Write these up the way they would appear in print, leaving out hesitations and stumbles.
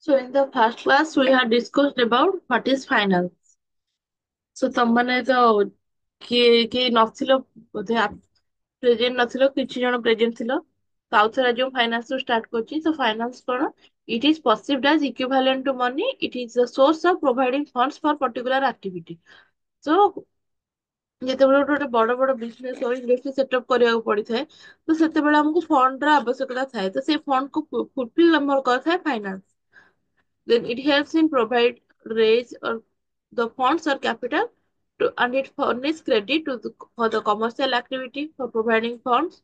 So in the first class, we have discussed about what is finance. So ତମମାନେ ତ କିଏ କିଏ ନଥିଲ ବୋଧେ ପ୍ରେଜେଣ୍ଟ ନଥିଲ କିଛି ଜଣ ପ୍ରେଜେଣ୍ଟ ଥିଲ। ତ ଆଉ ଥରେ ଆଜି ମୁଁ ଫାଇନାନ୍ସ ରୁ ଷ୍ଟାର୍ଟ କରୁଛି। ତ ଫାଇନାନ୍ସ କଣ? It is perceived as equivalent to money. It is the source of providing funds for particular activity. So ଯେତେବେଳେ ଗୋଟେ ଗୋଟେ ବଡ ବଡ ବିଜନେସ ହଉ ଇଣ୍ଡଷ୍ଟ୍ରି ସେଟଅପ୍ କରିବାକୁ ପଡିଥାଏ ତ ସେତେବେଳେ ଆମକୁ ଫଣ୍ଡ ର ଆବଶ୍ୟକତା ଥାଏ ତ ସେଇ ଫଣ୍ଡ କୁ ଫୁଲଫିଲ ଆମର କରିଥାଏ finance. Then it helps in provide raise or the funds or capital and it furnish credit for the commercial activity for providing funds.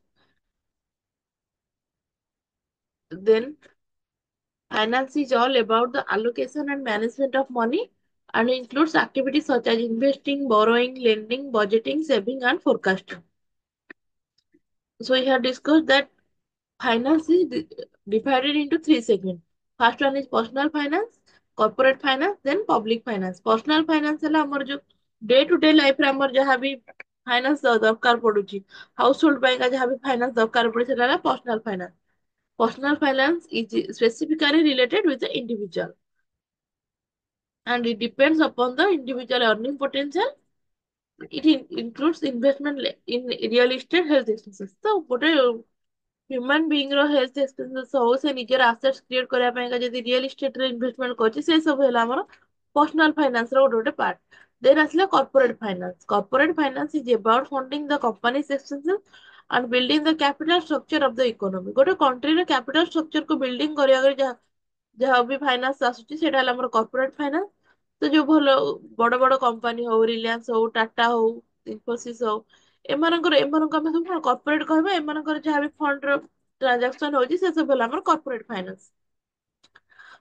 Then finance is all about the allocation and management of money and includes activities such as investing, borrowing, lending, budgeting, saving, and forecasting. So we have discussed that finance is divided into three segments. First one is personal finance, corporate finance, then public finance. Personal finance है हमारे जो day to day life रे हमारे जहाँ भी finance दरकार पड़ुची, household ପାଇଁ का जहाँ भी finance दरकार पड़े सेଟା ହେଲା personal finance. Personal finance is specifically related with the individual and it depends upon the individual earning potential. It includes investment in real estate, health expenses. So ଗୋଟେ ହ୍ୟୁମାନ ବିଙ୍ଗ ର ହେଲ୍ଥ ଏକ୍ସପେନ୍ସେସ୍ ହଉ ସେ ନିଜର assets create କରିବା ପାଇଁକା ଯଦି real estate ରେ investment କରୁଛି ସେ ସବୁ ହେଲା ଆମର ପର୍ସନାଲ ଫାଇନାନ୍ସ ର ଗୋଟେ ଗୋଟେ ପାର୍ଟ। ଦେନ୍ ଆସିଲା corporate finance. Corporate finance is about funding the companies expenses and building the capital structure of the economy। ଗୋଟେ କଣ୍ଟ୍ରିର କ୍ୟାପିଟାଲ ଷ୍ଟ୍ରକ୍ଚର କୁ ବିଲ୍ଡିଂ କରିବାକୁ ଯାହା ଯାହା ବି ଫାଇନାନ୍ସ ଆସୁଛି ସେଇଟା ହେଲା ଆମର କର୍ପୋରେଟ ଫାଇନାନ୍ସ। ତ ଯୋଉ ଭଲ ବଡ ବଡ କମ୍ପାନୀ ହଉ ରିଲାଏନ୍ସ ହଉ ଟାଟା ହଉ ଇନଫୋସିସ ହଉ ଏମାନଙ୍କୁ ଆମେ ସବୁ କର୍ପୋରେଟ କହିବା ଏମାନଙ୍କର ଯାହା ବି ଫଣ୍ଡ ର ଟ୍ରାଞ୍ଜାକ୍ସନ ହଉଛି ସେ ସବୁ ହେଲା ଆମର corporate finance.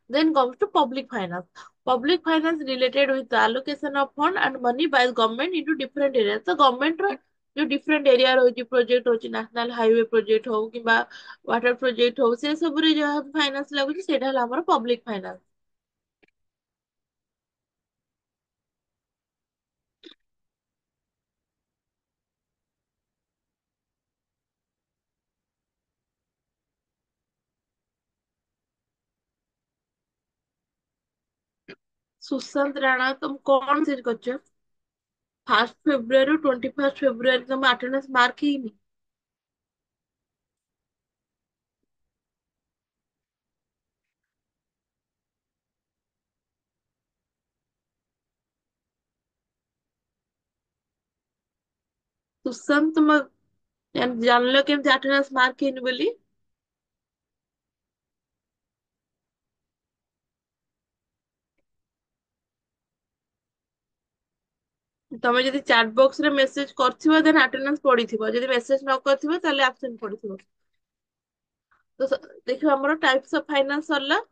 Then comes to public finance. Public finance related with the allocation of fund and money by the government into different areas। ତ ଗଭର୍ଣମେଣ୍ଟ ର ଯୋଉ ଡିଫରେଣ୍ଟ ଏରିଆ ରହୁଛି ପ୍ରୋଜେକ୍ଟ ହଉଛି ନ୍ୟାସନାଲ ହାଇୱେ ପ୍ରୋଜେକ୍ଟ ହଉ କିମ୍ବା ୱାଟର ପ୍ରୋଜେକ୍ଟ ହଉ ସେ ସବୁରେ ଯାହା ଫାଇନାନ୍ସ ଲାଗୁଛି ସେଇଟା ହେଲା ଆମର ପବ୍ଲିକ ଫାଇନାନ୍ସ। ସୁଶାନ୍ତ ରାଣା ତମ କଣ ସେଠି କରିଛ? 1 ଫେବୃଆରୀ 21 ଫେବୃଆରୀ ତମ ଆଟେଣ୍ଡାନ୍ସ ମାର୍କ ହେଇନି? ସୁଶାନ୍ତ ତୁମ ଜାଣିଲ କେମିତି ଆଟେଣ୍ଡାନ୍ସ ମାର୍କ ହେଇନି ବୋଲି? ତମେ ଯଦି ଚାଟ ବକ୍ସ ରେ ମେସେଜ କରିଥିବ ଦେନ୍ ଆଟେଣ୍ଡାନ୍ସ ପଡିଥିବ ଯଦି ମେସେଜ ନ କରିଥିବ ତାହେଲେ ଆବସେଣ୍ଟ ପଡିଥିବ। ତ ଦେଖିବ ଆମର ଟାଇପ୍ସ ଅଫ ଫାଇନାନ୍ସ ସରିଲା।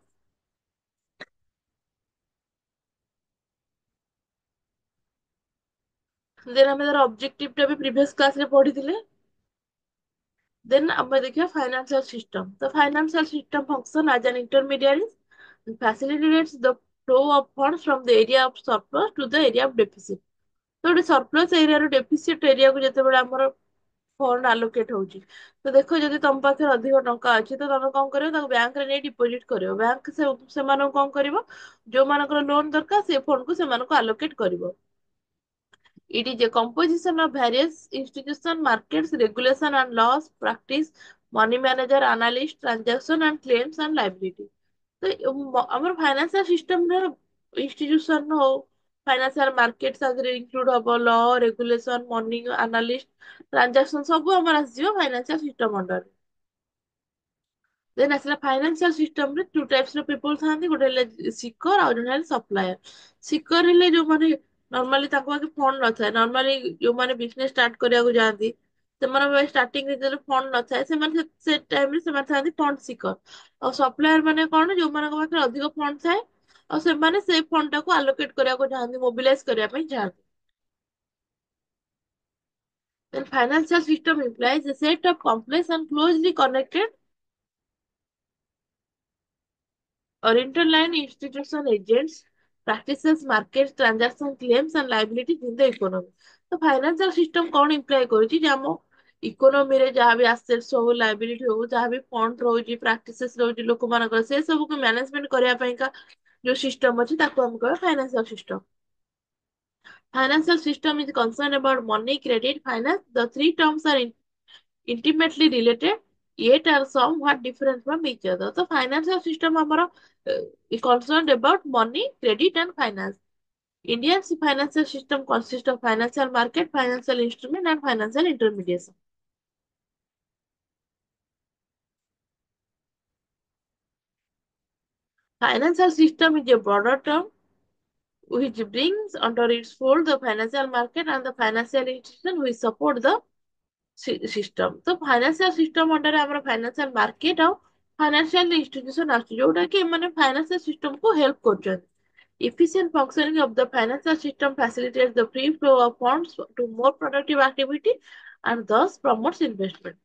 ଦେନ୍ ଆମେ ତାର ଅବଜେକ୍ଟିଭ ଟା ବି ପ୍ରିଭିୟସ କ୍ଲାସ ରେ ପଢିଥିଲେ। ଦେନ୍ ଆମେ ଦେଖିବା ଫାଇନାନ୍ସିଆଲ ସିଷ୍ଟମ। ତ ଫାଇନାନ୍ସିଆଲ ସିଷ୍ଟମ ଫଙ୍କସନ ଆଜ ଆନ୍ intermediary facilitates the flow of funds from the area of surplus to the area of deficit। ତ ଗୋଟେ ସରପ୍ଲସ ଏରିଆରୁ ଡେଫିସିଟ ଏରିଆକୁ ଯେତେବେଳେ ଆମର ଫଣ୍ଡ ଆଲୋକେଟ ହଉଛି ତ ଦେଖ ଯଦି ତମ ପାଖରେ ଅଧିକ ଟଙ୍କା ଅଛି ତ ତମେ କଣ କରିବ ତାକୁ ବ୍ୟାଙ୍କରେ ନେଇ ଡିପୋଜିଟ କରିବ। ବ୍ୟାଙ୍କ ସେମାନଙ୍କୁ କଣ କରିବ ଯୋଉମାନଙ୍କର ଲୋନ ଦରକାର ସେ ଫଣ୍ଡ କୁ ସେମାନଙ୍କୁ ଆଲୋକେଟ କରିବ। It is a composition of various institutions, markets, regulation and laws, practice, money manager, analyst, transaction and claims and liability। ତ ଆମର ଫାଇନାନ୍ସିଆଲ ସିଷ୍ଟମ ର ଇନଷ୍ଟିଟ୍ୟୁସନ ହଉ ଫାଇନାନ୍ସିଆଲ ମାର୍କେଟ ସାଥିରେ ଇନକ୍ଲୁଡ ହବ ଲ ରେଗୁଲେସନ ମନି ଆନାଲିଷ୍ଟ ଟ୍ରାଞ୍ଜାକ୍ସନ ସବୁ ଆମର ଆସିଯିବ ଫାଇନାନ୍ସିଆଲ ସିଷ୍ଟମ ଅଣ୍ଡର। ଦେନ୍ ଆସିଲା ଫାଇନାନ୍ସିଆଲ ସିଷ୍ଟମରେ ଟୁ ଟାଇପ୍ସ ର ପିପଲ ଥାନ୍ତି ଗୋଟେ ହେଲେ ସିକର ଆଉ ଜଣେ ହେଲେ ସପ୍ଲାୟର। ସିକର ହେଲେ ଯୋଉମାନେ ନର୍ମାଲି ତାଙ୍କ ପାଖେ ଫଣ୍ଡ ନଥାଏ ନର୍ମାଲି ଯୋଉମାନେ ବିଜନେସ ଷ୍ଟାର୍ଟ କରିବାକୁ ଯାଆନ୍ତି ସେମାନଙ୍କ ପାଇଁ ଷ୍ଟାର୍ଟିଂରେ ଯେତେବେଳେ ଫଣ୍ଡ ନଥାଏ ସେମାନେ ସେ ଟାଇମରେ ସେମାନେ ଥାନ୍ତି ଫଣ୍ଡ ସିକର। ଆଉ ସପ୍ଲାୟର ମାନେ କଣ ଯୋଉମାନଙ୍କ ପାଖରେ ଅଧିକ ଫଣ୍ଡ ଥାଏ ଆଉ ସେମାନେ ସେଇ ଫଣ୍ଡ ଟାକୁ ଆଲୋକେଟ କରିବାକୁ ଚାହାନ୍ତି ମୋବିଲାଇଜ କରିବା ପାଇଁ ଚାହାନ୍ତି। Then financial system implies a set of complex and closely connected or interline institution agents, practices, markets, transaction claims and liabilities in the economy। ତ ଫାଇନାନ୍ସିଆଲ ସିଷ୍ଟମ କଣ ଇମ୍ପ୍ଲାଏ କରୁଛି ଯେ ଆମ ଇକୋନୋମିରେ ଯାହା ବି ଆସେଟ୍ସ ହଉ ଲାଇବିଲିଟି ହଉ ଯାହା ବି ଫଣ୍ଡ ରହୁଛି ପ୍ରାକ୍ଟିସେସ୍ ରହୁଛି ଲୋକମାନଙ୍କର ସେ ସବୁକୁ ମ୍ୟାନେଜମେଣ୍ଟ କରିବା ପାଇଁକା ଯୋଉ ସିଷ୍ଟମ ଅଛି ତାକୁ ଆମେ କହିବା financial system. Financial system is concerned about money, credit, finance. The three terms are intimately related, yet are somewhat different from each other. So financial system ଆମର is concerned about money, credit and finance. India's financial system consists of financial market, financial instrument and financial intermediation. Financial system is a broader term which brings under its fold the financial market and the financial institution which support the system. ତ financial system ଅଣ୍ଡରରେ ଆମର financial market ଆଉ financial institution ଆସୁଛି ଯୋଉଟା କି ଏମାନେ financial ସିଷ୍ଟମକୁ help କରୁଛନ୍ତି। Efficient functioning of the financial system facilitates the free flow of funds to more productive activity and thus promotes investment।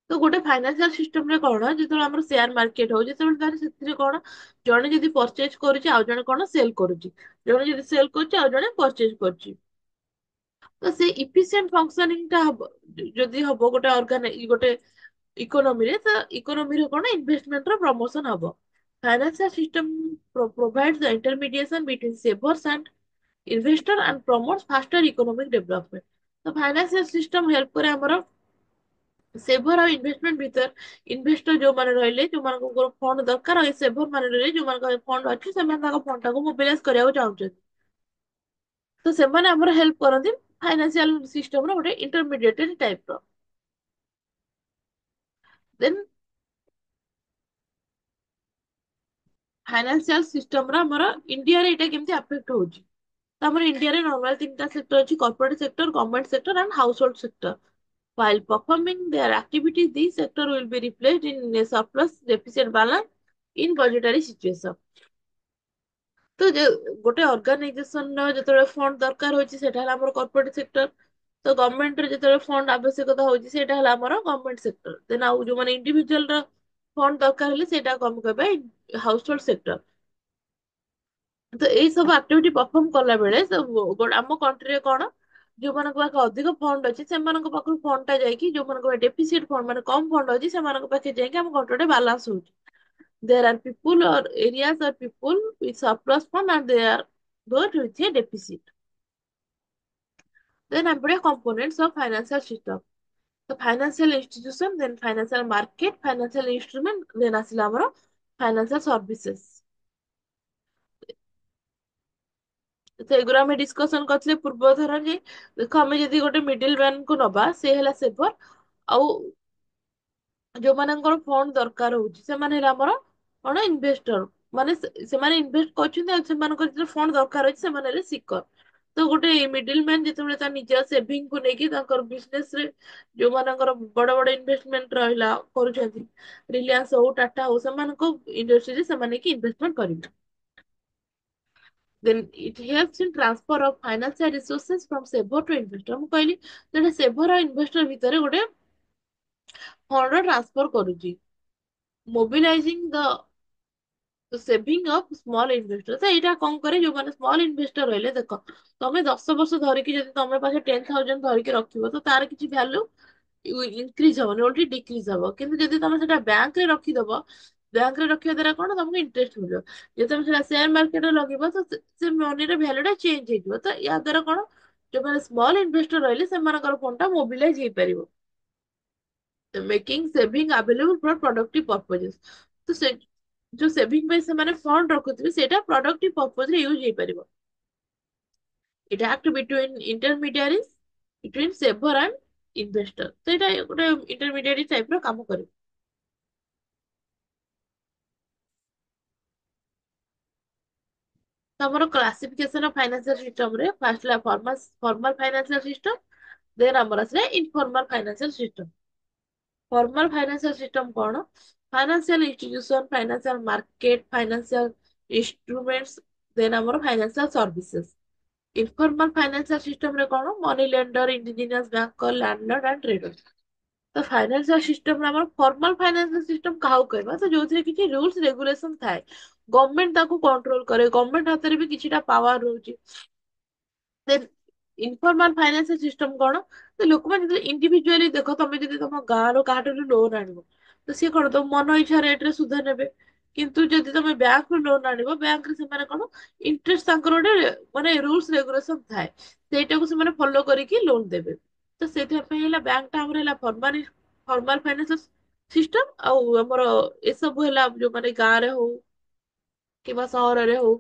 ତ ଗୋଟେ ଫାଇନାନ୍ସିଆଲ ସିଷ୍ଟମରେ କଣ ଯେତେବେଳେ ଆମର ସେୟାର ମାର୍କେଟ ହଉ ଯେତେବେଳେ ତାର ସେଥିରେ କଣ ଜଣେ ଯଦି ପରଚେଜ କରୁଛି ଆଉ ଜଣେ କଣ ସେଲ କରୁଛି, ଜଣେ ଯଦି ସେଲ କରୁଛି ଆଉ ଜଣେ ପରଚେଜ କରୁଛି। ତ ସେ ଇଫିସିଏଣ୍ଟ ଫଙ୍କସନିଂ ଟା ହବ ଯଦି ହବ ଗୋଟେ ଗୋଟେ ଇକୋନୋମିରେ, ତ ଇକୋନୋମିରେ କଣ ଇନଭେଷ୍ଟମେଣ୍ଟ ର ପ୍ରମୋସନ ହବ। Financial system provides the intermediation between savers and investor and promotes faster economic development। ତ ଫାଇନାନ୍ସିଆଲ ସିଷ୍ଟମ ହେଲ୍ପ କରେ ଆମର ସେଭର ଆଉ ଇନଭେଷ୍ଟମେଣ୍ଟ ଭିତରେ। ଇନଭେଷ୍ଟର ଯୋଉମାନେ ରହିଲେ ଯୋଉମାନଙ୍କର ଫଣ୍ଡ ଦରକାର, ଆଉ ସେଭର ମାନେ ରହିଲେ ଯୋଉମାନଙ୍କର ଫଣ୍ଡ ଅଛି ସେମାନେ ତାଙ୍କ ଫଣ୍ଡ ଟାକୁ ମୋବିଲାଇଜ କରିବାକୁ ଚାହୁଁଛନ୍ତି। ତ ସେମାନେ ଆମର ହେଲ୍ପ କରନ୍ତି ଫାଇନାନ୍ସିଆଲ ସିଷ୍ଟମର ଗୋଟେ ଇଣ୍ଟରମିଡିଏଟେଡ ଟାଇପ ର। ଦେନ୍ ଫାଇନାନ୍ସିଆଲ ସିଷ୍ଟମର ଆମର ଇଣ୍ଡିଆରେ ଏଇଟା କେମିତି ଆଫେକ୍ଟ ହଉଛି। ତ ଆମର ଇଣ୍ଡିଆରେ ନର୍ମାଲ ତିନିଟା ସେକ୍ଟର ଅଛି, corporate sector, government sector and house hold sector. While performing their activities, these sector will be replaced in a surplus deficit balance in budgetary situation। ତ ଗୋଟେ ଅର୍ଗାନାଇଜେସନ ଯେତେବେଳେ ଫଣ୍ଡ ଦରକାର ହଉଛି ସେଟା ହେଲା ଆମର କର୍ପୋରେଟ ସେକ୍ଟର। ତ ଗଭର୍ଣ୍ଣମେଣ୍ଟରେ ଯେତେବେଳେ ଫଣ୍ଡ ଆବଶ୍ୟକତା ହଉଛି ସେଇଟା ହେଲା ଆମର ଗଭର୍ଣ୍ଣମେଣ୍ଟ ସେକ୍ଟର। ଦେନ୍ ଆଉ ଯୋଉମାନେ ଇଣ୍ଡିଭିଜୁଆଲ ର ଫଣ୍ଡ ଦରକାର ହେଲେ ସେଇଟା କମ କହିବା ହାଉସ ହୋଲ୍ଡ ସେକ୍ଟର। ତ ଏଇ ସବୁ ଆକ୍ଟିଭିଟି ପରଫର୍ମ କଲା ବେଳେ ଆମ କଣ୍ଟ୍ରିରେ କଣ ଯୋଉମାନଙ୍କ ପାଖରେ ଅଧିକ ଫଣ୍ଡ ଅଛି ସେମାନଙ୍କ ପାଖରୁ ଫଣ୍ଡ ଟା ଯାଇକି ଯୋଉମାନଙ୍କ ଡେଫିସିଟ ଫଣ୍ଡ ମାନେ କମ ଫଣ୍ଡ ଅଛି ସେମାନଙ୍କ ପାଖରେ ଯାଇକି ଆମ କଣ୍ଟ୍ରିରେ ବାଲାନ୍ସ ହଉଛି। There are people or areas or people with surplus fund and they are those with a deficit। Then આપણે components of financial system। The financial institution, then financial market, financial instrument, then ଆସିଲା ଆମର financial services। ସେଗୁରା ଆମେ discussion କରିଥିଲେ ପୂର୍ବ ଥର ଯେ ଦେଖ ଆମେ ଯଦି ଗୋଟେ ମିଡିଲ ମ୍ୟାନ କୁ ନବା ସେ ହେଲା ସେଭର, ଆଉ ଯୋଉମାନଙ୍କର ଫଣ୍ଡ ଦରକାର ହଉଛି ସେମାନେ ହେଲା ଆମର କଣ ଇନଭେଷ୍ଟର। ମାନେ ସେମାନେ ଇନଭେଷ୍ଟ କରୁଛନ୍ତି ଆଉ ସେମାନଙ୍କର ଯେତେବେଳେ ଫଣ୍ଡ ଦରକାର ଅଛି ସେମାନେ ହେଲେ ସିକର। ତ ଗୋଟେ ମିଡିଲ ମ୍ୟାନ ଯେତେବେଳେ ତା ନିଜ ସେଭିଙ୍ଗ କୁ ନେଇକି ତାଙ୍କର ବିଜନେସ ରେ ଯୋଉମାନଙ୍କର ବଡ ବଡ ଇନଭେଷ୍ଟମେଣ୍ଟ ରହିଲା କରୁଛନ୍ତି, ରିଲାଏନ୍ସ ହଉ ଟାଟା ହଉ ସେମାନଙ୍କ ଇଣ୍ଡଷ୍ଟ୍ରିରେ ସେମାନେ କି ଇନଭେଷ୍ଟମେଣ୍ଟ କରିବେ। Then it helps in transfer of financial resources from saver to investor। ମୁଁ କହିଲି ଯେଟା ସେଭର ଆଉ ଇନଭେଷ୍ଟର ଭିତରେ ଗୋଟେ ଫଣ୍ଡ ଟ୍ରାନ୍ସଫର କରୁଛି, mobilizing the saving of small investor. ତ ଏଇଟା କଣ କରେ ଯୋଉମାନେ ସ୍ମଲ ଇନଭେଷ୍ଟର ରହିଲେ ଦେଖ ତମେ 10 ବର୍ଷ ଧରିକି ଯଦି ତମେ ପାଖେ 10,000 ଧରିକି ରଖିବ ତ ତାର କିଛି ଭ୍ୟାଲୁ ଇନକ୍ରିଜ ହବନି, ଓଲଟି ଡିକ୍ରିଜ ହବ। କିନ୍ତୁ ଯଦି ତମେ ସେଟା ବ୍ୟାଙ୍କରେ ରଖିଦବ, ବ୍ୟାଙ୍କରେ ରଖିବା ଦ୍ଵାରା କଣ ତମକୁ ଇଣ୍ଟରେଷ୍ଟ ମିଳିବ। ଯଦି ତମେ ସେଟା ସେୟାର ମାର୍କେଟରେ ଲଗେଇବ ତ ସେ ମନିର ଭ୍ୟାଲୁ ଟା ଚେଞ୍ଜ ହେଇଯିବ। ତ ୟା ଦ୍ଵାରା କଣ ଯୋଉମାନେ ସ୍ମଲ ଇନଭେଷ୍ଟର ରହିଲେ ସେମାନଙ୍କର ଫଣ୍ଡ ଟା ମୋବିଲାଇଜ ହେଇପାରିବ, ମେକିଂ ସେଭିଂ ଆଭେଲେବୁଲ ଫର ପ୍ରଡକ୍ଟିଭ ପର୍ପୋଜେସ। ତ ସେ ଯୋଉ ସେଭିଂ ପାଇଁ ସେମାନେ ଫଣ୍ଡ ରଖୁଥିବେ ସେଇଟା ପ୍ରଡକ୍ଟିଭ ପର୍ପୋଜ ରେ ୟୁଜ ହେଇପାରିବ। It act between intermediaries between saver and investor। ତ ଏଇଟା ଗୋଟେ ଇଣ୍ଟରମିଡିଆରୀ ଟାଇପ ର କାମ କରେ। ତ ଆମର କ୍ଲାସିଫିକେସନ ଅଫ ଫାଇନାନ୍ସିଆଲ ସିଷ୍ଟମ ରେ ଫାର୍ଷ୍ଟ ହେଲା ଫର୍ମାଲ ଫାଇନାନ୍ସିଆଲ ସିଷ୍ଟମ, ଦେନ୍ ଆମର ଆସିଲା informal financial system. Formal financial system କଣ? Financial institution, financial market, financial instruments, then ଆମର financial services. Informal financial system ରେ କଣ money lender, indigenous banker, landlord and traders. ତ financial system ଆମର formal financial system କାହାକୁ କହିବା ତ ଯୋଉଥିରେ କିଛି ରୁଲସ ରେଗୁଲେସନ ଥାଏ, ଗଭର୍ଣମେଣ୍ଟ ତାକୁ କଣ୍ଟ୍ରୋଲ କରେ, ଗଭର୍ଣମେଣ୍ଟ ହାତରେ ବି କିଛିଟା ପାୱାର ରହୁଛି। ଇନଫର୍ମାଲ ଫାଇନାନ୍ସିଆଲ ସିଷ୍ଟମ କଣ? ତ ଲୋକମାନେ ଯେତେବେଳେ ଇଣ୍ଡିଭିଜୁଆଲି ଦେଖ, ତମେ ଯଦି ତମ ଗାଁର କାହାଠାରୁ ଲୋନ ଆଣିବ, ତ ସିଏ କଣ ତମ ମନ ଇଚ୍ଛା ରେଟ ରେ ସୁଧ ନେବେ। କିନ୍ତୁ ଯଦି ତମେ ବ୍ୟାଙ୍କରୁ ଲୋନ ଆଣିବ, ବ୍ୟାଙ୍କରେ ସେମାନେ କଣ ଇଣ୍ଟରେଷ୍ଟ, ତାଙ୍କର ଗୋଟେ ମାନେ ରୁଲସ ରେଗୁଲେସନ ଥାଏ, ସେଇଟାକୁ ସେମାନେ ଫଲୋ କରିକି ଲୋନ ଦେବେ। ତ ସେଥିପାଇଁ ହେଲା ବ୍ୟାଙ୍କ ଟା ଆମର ହେଲା ଫର୍ମାଲ ଫାଇନାନ୍ସିଆଲ ସିଷ୍ଟମ। ଆଉ ଆମର ଏସବୁ ହେଲା ଯୋଉମାନେ ଗାଁରେ ହଉ କିମ୍ବା ସହରରେ ହଉ,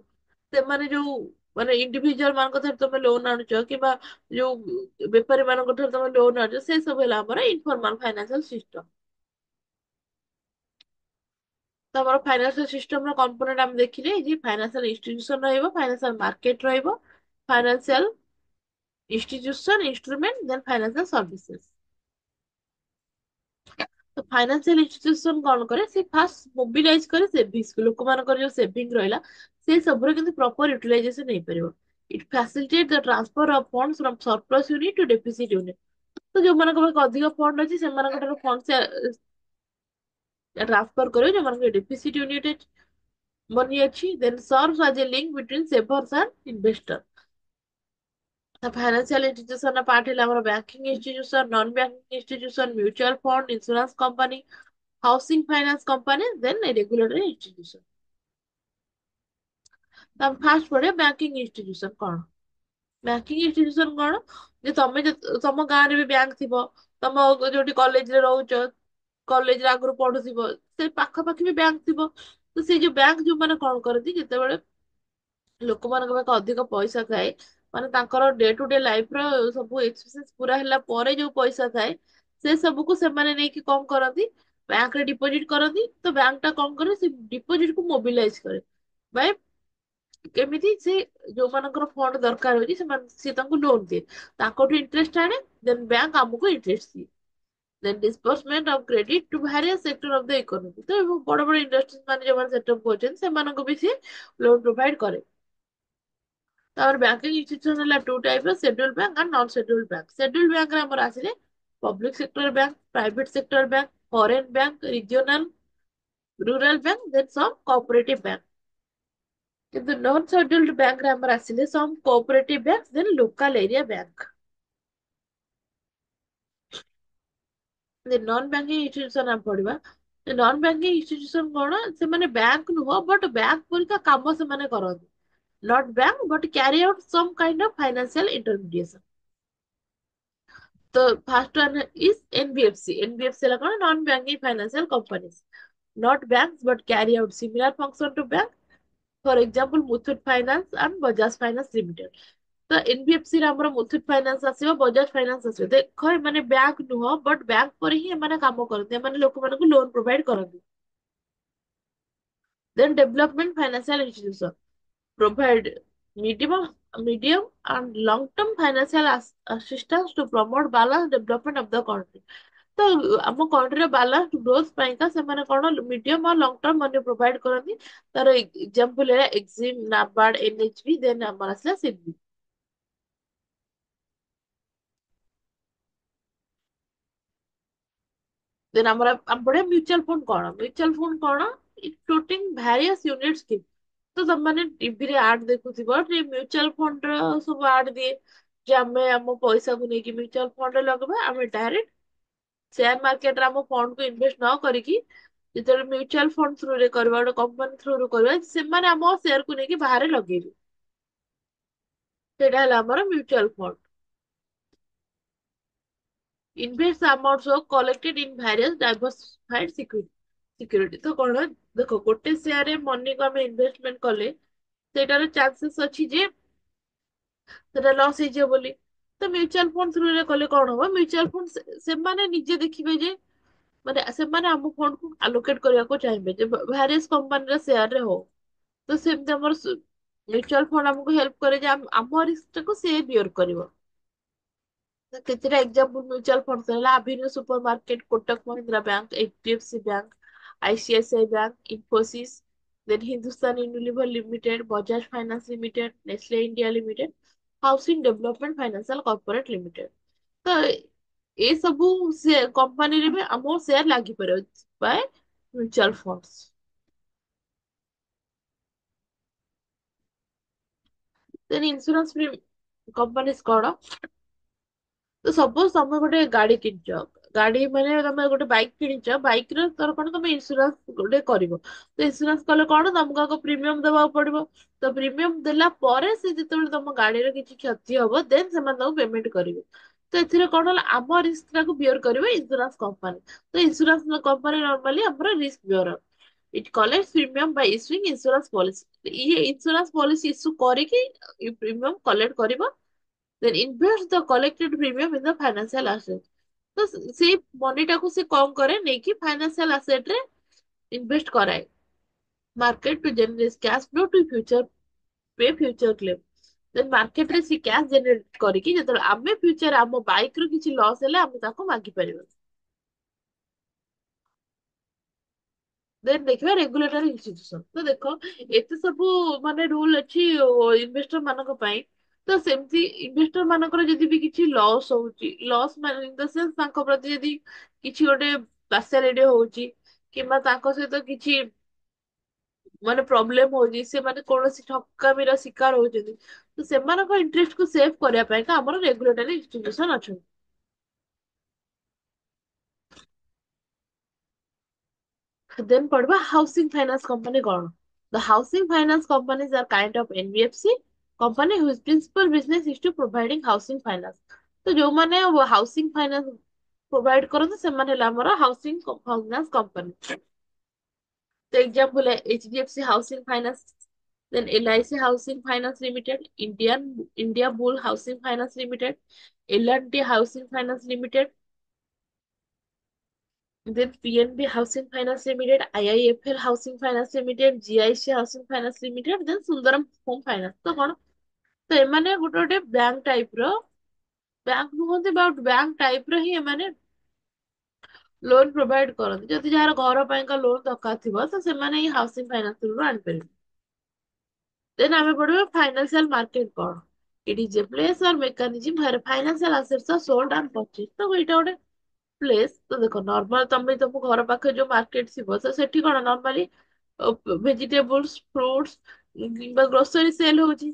ସେମାନେ ଯୋଉ ମାନେ ଇଣ୍ଡିଭିଜୁଆଲ ମାନଙ୍କ ଠାରୁ ତମେ ଲୋନ ଆଣୁଛ, କିମ୍ବା ଯୋଉ ବେପାରୀ ମାନଙ୍କ ଠାରୁ ତମେ ଲୋନ ଆଣୁଛ, ସେ ସବୁ ହେଲା ଆମର ଇନଫର୍ମାଲ ଫାଇନାନ୍ସିଆଲ ସିଷ୍ଟମ। ତ ଆମର ଫାଇନାନ୍ସିଆଲ ସିଷ୍ଟମ ର କମ୍ପୋନେଣ୍ଟ ଆମେ ଦେଖିଲେ ଯେ ଫାଇନାନ୍ସିଆଲ ଇନଷ୍ଟିଟ୍ୟୁସନ ରହିବ, ଫାଇନାନ୍ସିଆଲ ମାର୍କେଟ ରହିବ, ଫାଇନାନ୍ସିଆଲ ଇନଷ୍ଟିଟ୍ୟୁସନ, ଇନଷ୍ଟ୍ରୁମେଣ୍ଟ, ଦେନ୍ ଫାଇନାନ୍ସିଆଲ ସର୍ଭିसेସ୍। ତ ଫାଇନାନ୍ସିଆଲ ଇନଷ୍ଟିଟ୍ୟୁସନ କଣ କରେ, ସେ ଫାଷ୍ଟ ମୋବିଲାଇଜ କରେ ସେଭିଂସ, ଲୋକମାନଙ୍କର ଯୋଉ ସେଭିଙ୍ଗ ରହିଲା ସେ ସବୁର କିନ୍ତୁ ପ୍ରପର ୟୁଟିଲାଇଜେସନ ହେଇପାରିବ। It facilitate the transfer of funds from surplus unit to deficit unit. ତ ଯୋଉମାନଙ୍କ ପାଖେ ଅଧିକ ଫଣ୍ଡ ଅଛି, ସେମାନଙ୍କ ଠାରୁ ଫଣ୍ଡ ଟ୍ରାନ୍ସଫର କରିବ ଯୋଉମାନଙ୍କ ଡେଫିସିଟ ୟୁନିଟ ମନି ଅଛି, then serves as a link between savers and investor. Financial institution part ହେଲା ଆମର banking institution, non banking institution, mutual fund, insurance company, housing finance company, then regulatory institution. ତମେ first ପଢିବ banking institution କଣ। Banking institution କଣ, ଯେ ତମ ଗାଁରେ ବି bank ଥିବ, ତମ ଯୋଉଠି କଲେଜରେ ରହୁଛ, କଲେଜରେ ଆଗରୁ ପଢୁଥିବ, ସେ ପାଖାପାଖି ବି ବ୍ୟାଙ୍କ ଥିବ। ତ ସେଇ ଯୋଉ ବ୍ୟାଙ୍କ ଯୋଉମାନେ କଣ କରନ୍ତି, ଯେତେବେଳେ ଲୋକମାନଙ୍କ ପାଖେ ଅଧିକ ପଇସା ଥାଏ, ମାନେ ତାଙ୍କର ଡେ ଟୁ ଡେ ଲାଇଫ ର ସବୁ ଏକ୍ସପେନ୍ସ ପୁରା ହେଲା ପରେ ଯୋଉ ପଇସା ଥାଏ, ସେ ସବୁକୁ ସେମାନେ ନେଇକି କଣ କରନ୍ତି, ବ୍ୟାଙ୍କ ରେ ଡିପୋଜିଟ କରନ୍ତି। ତ ବ୍ୟାଙ୍କ ଟା କଣ କରେ, ସେ ଡିପୋଜିଟ କୁ ମୋବିଲାଇଜ କରେ ବାଇ କେମିତି ସେ ଯୋଉମାନଙ୍କର ଫଣ୍ଡ ଦରକାର ହଉଛି, ସେମାନେ ସିଏ ତାଙ୍କୁ ଲୋନ ଦିଏ, ତାଙ୍କଠୁ ଇଣ୍ଟରେଷ୍ଟ ଆଣେ, ଦେନ୍ ବ୍ୟାଙ୍କ ଆମକୁ ଇଣ୍ଟରେଷ୍ଟ ଦିଏ। ଦେନ୍ disbursement of credit to various sector of the economy। ତ ବଡ ବଡ ଇଣ୍ଡଷ୍ଟ୍ରି ମାନେ ଯୋଉମାନେ ସେଟଅପ୍ କରୁଛନ୍ତି, ସେମାନଙ୍କୁ ବି ସିଏ ଲୋନ ପ୍ରୋଭାଇଡ କରେ। ତାପରେ ବ୍ୟାଙ୍କିଂ ଇନଷ୍ଟିଟ୍ୟୁସନ ହେଲା ଟୁ ଟାଇପ ର, schedule bank and non schedule bank. Schedule ବ୍ୟାଙ୍କରେ ଆମର ଆସିଲେ public sector bank, private sector bank, foreign bank, regional, rural bank, then some cooperative bank. କିନ୍ତୁ ନନ୍ ସେଡ୍ୟୁଲ୍ଡ ବ୍ୟାଙ୍କରେ ଆମର ଆସିଲେ some cooperative bank, then local area bank. Non banking institution ଆମେ ପଢିବା। Non banking institution କଣ, ସେମାନେ ବ୍ୟାଙ୍କ ନୁହଁ, ବଟ bank ପରିକା କାମ ସେମାନେ କରନ୍ତି। Not bank but carry out some kind of financial intermediation. ତ first one is NBFC. NBFC ହେଲା କଣ, non banking financial companies, not banks but carry out similar function to bank, for example Muthoot Finance and Bajaj Finance Limited। ତ NBFC ରେ ଆମର Muthoot finance ଆସିବ, Bajaj finance ଆସିବ। ଦେଖ ଏମାନେ ବ୍ୟାଙ୍କ ନୁହଁ, ବଟ ବ୍ୟାଙ୍କ ପରେ ହିଁ ଏମାନେ କାମ କରନ୍ତି, ଏମାନେ ଲୋକମାନଙ୍କୁ ଲୋନ ପ୍ରୋଭାଇଡ କରନ୍ତି। Then development financial institution provide medium and long term financial assistance to promote balanced development of the country। ତ ଆମ କଣ୍ଟ୍ରିର ବାଲାନ୍ସ ଗ୍ରୋଥ ପାଇଁକା ସେମାନେ କଣ ମିଡିୟମ ଆଉ ଲଙ୍ଗ ଟର୍ମ ମନି ପ୍ରୋଭାଇଡ କରନ୍ତି। ତାର ଏକ୍ସାମ୍ପଲ ହେଲା ଏକ୍ସିମ୍, ନାବାର୍ଡ, ଏନଏଚବି, ଦେନ୍ ଆମର ଆସିଲା ସିଡବି। ଦେନ୍ ଆମ ପଢିବା ମ୍ୟୁଚୁଆଲ ଫଣ୍ଡ କଣ। ମ୍ୟୁଚୁଆଲ ଫଣ୍ଡ କଣ, ଇନକ୍ଲୁଡିଂ ଭାରିୟସ୍ ୟୁନିଟ୍ ସ୍କିମ୍। ତ ତମାନେ ଟିଭିରେ ଆଡ ଦେଖୁଥିବ, ମ୍ୟୁଚୁଆଲ ଫଣ୍ଡ ର ସବୁ ଆଡ ଦିଏ, ଯେ ଆମେ ଆମ ପଇସାକୁ ନେଇକି ମ୍ୟୁଚୁଆଲ ଫଣ୍ଡରେ ଲଗେଇବା, ଆମେ ଡାଇରେକ୍ଟ ସେୟାର ମାର୍କେଟରେ ଆମ ଫଣ୍ଡ କୁ ଇନଭେଷ୍ଟ ନ କରିକି ଯେତେବେଳେ ମ୍ୟୁଚୁଆଲ ଫଣ୍ଡ ଥ୍ରୁରେ କରିବା, ଗୋଟେ କମ୍ପାନୀ ଥ୍ରୁରୁ କରିବା, ସେମାନେ ଆମ ସେୟାରକୁ ନେଇକି ବାହାରେ ଲଗେଇବେ। ସେଇଟା ହେଲା ଆମର mutual fund. Invest amounts of collected in various diversified security। ତ କଣ, ଦେଖ ଗୋଟେ ସେୟାରରେ ମନିକୁ ଆମେ ଇନଭେଷ୍ଟମେଣ୍ଟ କଲେ, ସେଇଟାର ଚାନ୍ସେସ୍ ଅଛି ଯେ ସେଟା ଲସ୍ ହେଇଯିବ ବୋଲି। ତ ମ୍ୟୁଚୁଆଲ ଫଣ୍ଡ ଥ୍ରୁରେ କଲେ କଣ ହବ, ମ୍ୟୁଚୁଆଲ ଫଣ୍ଡ ସେମାନେ ନିଜେ ଦେଖିବେ ଯେ ମାନେ ସେମାନେ ଆମ ଫଣ୍ଡକୁ ଆଲୋକେଟ କରିବାକୁ ଚାହିଁବେ, ଯେ ଭାରିୟସ କମ୍ପାନୀର ସେୟାରରେ ହଉ। ତ ସେମିତି ଆମର ମ୍ୟୁଚୁଆଲ ଫଣ୍ଡ ଆମକୁ ହେଲ୍ପ କରେ ଯେ ଆମ ରିସ୍କ ଟାକୁ ସେ ବିୟର କରିବ। କେତେଟା ଏକ୍ସାମ୍ପଲ ମ୍ୟୁଚୁଆଲ ଫଣ୍ଡ ହେଲା Avenue super market, Kotak Mahindra bank, HDFC bank, ICICI bank, Infosys, then Hindustan Unilever limited, Bajaj finance limited, Nestle India limited, housing development financial corporate limited. ତ ଏ ସବୁ ସେ କମ୍ପାନୀରେ ବି ଆମ ସେୟାର ଲାଗିପାରିବ by mutual funds. Then insurance companies କଣ? ତ ସପୋଜ ତମେ ଗୋଟେ ଗାଡି କିଣିଛ, ଗାଡି ମାନେ ତମେ ଗୋଟେ ବାଇକ୍ କିଣିଛ, ବାଇକ ର ତର କଣ ତମେ ଇନ୍ସୁରାନ୍ସ ଗୋଟେ କରିବ। ତ ଇନ୍ସୁରାନ୍ସ କଲେ କଣ ତମକୁ ଆଗ ପ୍ରିମିୟମ ଦେବାକୁ ପଡିବ। ତ ପ୍ରିମିୟମ ଦେଲା ପରେ ସେ ଯେତେବେଳେ ତମ ଗାଡିର କିଛି କ୍ଷତି ହବ ଦେନ୍ ସେମାନେ ତମକୁ ପେମେଣ୍ଟ କରିବେ। ତ ଏଥିରେ କଣ ହେଲା ଆମ ରିସ୍କ ଟାକୁ ବିୟର କରିବ ଇନ୍ସୁରାନ୍ସ କମ୍ପାନୀ। ତ ଇନ୍ସୁରାନ୍ସ କମ୍ପାନୀ ନର୍ମାଲି ଆମର risk bear. It collect premium by issuing insurance policy. ଇଏ ଇନ୍ସୁରାନ୍ସ ପଲିସି ଇସ୍ୟୁ କରିକି ପ୍ରିମିୟମ କଲେକ୍ଟ କରିବ। then invest the collected premium in the financial asset। ତ ସେଇ ମନି ଟାକୁ ସେ କଣ କରେ ନେଇକି ଫାଇନାନ୍ସିଆଲ ଆସେଟ ରେ ଇନଭେଷ୍ଟ କରାଏ। Market to generate cash flow to future pay future claim. Then market ରେ ସେ କ୍ୟାଶ ଜେନେରେଟ କରିକି ଯେତେବେଳେ ଆମେ ଫ୍ୟୁଚର ଆମ ବାଇକ ର କିଛି ଲସ୍ ହେଲେ ଆମେ ତାକୁ ମାଗି ପାରିବା। ଦେନ୍ ଦେଖିବା ରେଗୁଲେଟରୀ ଇନଷ୍ଟିଟ୍ୟୁସନ। ତ ଦେଖ ଏତେ ସବୁ ମାନେ ରୁଲ ଅଛି ଇନଭେଷ୍ଟର ମାନଙ୍କ ପାଇଁ। ତ ସେମିତି ଇନଭେଷ୍ଟର ମାନଙ୍କର ଯଦି ବି କିଛି ଲସ୍ ହଉଛି, ଲସ୍ ମାନେ ଇନ ଦ ସେନ୍ସ ତାଙ୍କ ପ୍ରତି ଯଦି କିଛି ଗୋଟେ ପାର୍ସିଆଲିଟି ହଉଛି କିମ୍ବା ତାଙ୍କ ସହିତ କିଛି ମାନେ ପ୍ରୋବ୍ଲେମ ହଉଛି, ସେମାନେ କୌଣସି ଠକାମିର ଶିକାର ହଉଛନ୍ତି, ତ ସେମାନଙ୍କ ଇଣ୍ଟରେଷ୍ଟ କୁ ସେଭ କରିବା ପାଇଁ ଆମର ରେଗୁଲେଟରୀ ଇନଷ୍ଟିଟ୍ୟୁସନ ଅଛନ୍ତି। ଦେନ୍ ପଢିବା ହାଉସିଂ ଫାଇନାନ୍ସ କମ୍ପାନୀ କଣ? The housing finance companies are kind of NBFC company whose principal business is to providing housing finance। ତ ଯୋଉମାନେ ହାଉସିଂ ଫାଇନାନ୍ସ ପ୍ରୋଭାଇଡ କରନ୍ତି ସେମାନେ ହେଲେ ଆମର ହାଉସିଂ ଫାଇନାନ୍ସ କମ୍ପାନୀ। ତ example HDFC housing finance, then LIC housing finance limited, India bull housing finance limited, L&T housing finance limited, then PNB Housing Finance Limited, IIFL Housing Finance Limited, GIC Housing Finance Limited, then Sundaram Home Finance। ତ କଣ? ତ ଏମାନେ ଗୋଟେ ଗୋଟେ bank type ର, bank ନୁହନ୍ତି but bank type ର ହିଁ ଏମାନେ ଲୋନ ପ୍ରୋଭାଇଡ କରନ୍ତି। ଯଦି ଯାହାର ଘର ପାଇଁକା ଲୋନ ଦରକାର ଥିବ ତ ସେମାନେ ଏଇ ହାଉସିଂ ଫାଇନାନ୍ସ ରୁ ଆଣିପାରିବେ। ଦେନ୍ ଆମେ ପଢିବା ଫାଇନାନ୍ସିଆଲ ମାର୍କେଟ କଣ? It is a place or mechanism where financial assets are sold and purchased। ତ ଏଇଟା ଗୋଟେ ପ୍ଲେସ। ତ ଦେଖ ନର୍ମାଲ ତମେ ତମ ଘର ପାଖରେ ଯୋଉ ମାର୍କେଟ ଥିବ ତ ସେଠି କଣ ନର୍ମାଲି ଭେଜିଟେବୁଲ୍ସ, ଫ୍ରୁଟ୍ସ କିମ୍ବା ଗ୍ରୋସରୀ ସେଲ ହଉଛି।